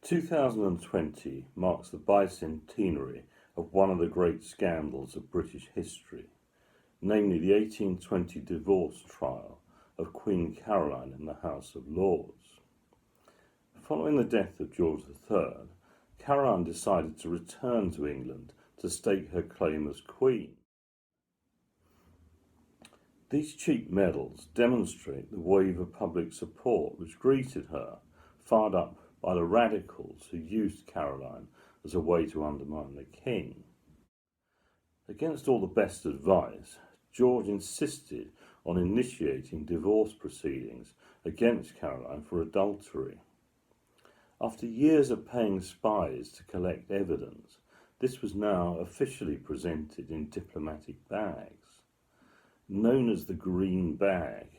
2020 marks the bicentenary of one of the great scandals of British history, namely the 1820 divorce trial of Queen Caroline in the House of Lords. Following the death of George III, Caroline decided to return to England to stake her claim as Queen. These cheap medals demonstrate the wave of public support which greeted her, fired up by the radicals who used Caroline as a way to undermine the king. Against all the best advice, George insisted on initiating divorce proceedings against Caroline for adultery. After years of paying spies to collect evidence, this was now officially presented in diplomatic bags. Known as the Green Bag,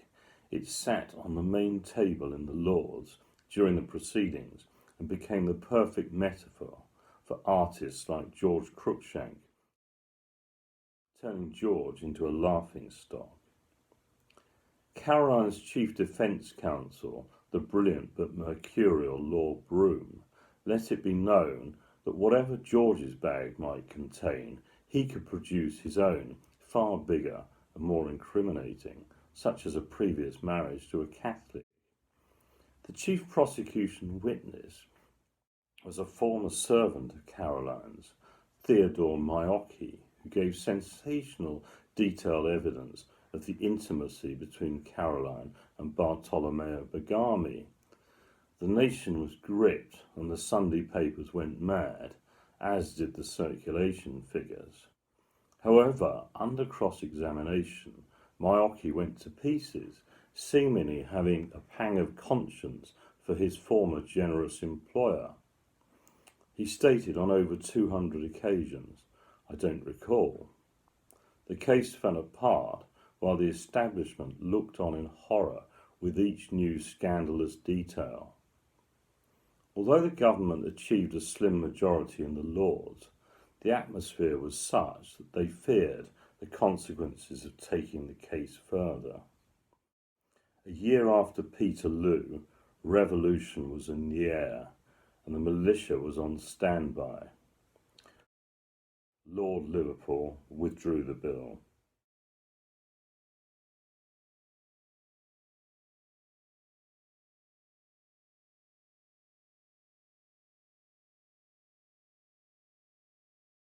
it sat on the main table in the Lords during the proceedings and became the perfect metaphor for artists like George Cruikshank, turning George into a laughingstock. Caroline's chief defence counsel, the brilliant but mercurial Lord Brougham, let it be known that whatever George's bag might contain, he could produce his own, far bigger and more incriminating, such as a previous marriage to a Catholic. The chief prosecution witness was a former servant of Caroline's, Theodore Maocchi, who gave sensational detailed evidence of the intimacy between Caroline and Bartolomeo Bergami. The nation was gripped and the Sunday papers went mad, as did the circulation figures. However, under cross-examination, Maocchi went to pieces, seemingly having a pang of conscience for his former generous employer. He stated on over 200 occasions, "I don't recall." The case fell apart while the establishment looked on in horror with each new scandalous detail. Although the government achieved a slim majority in the Lords, the atmosphere was such that they feared the consequences of taking the case further. A year after Peterloo, revolution was in the air and the militia was on standby. Lord Liverpool withdrew the bill.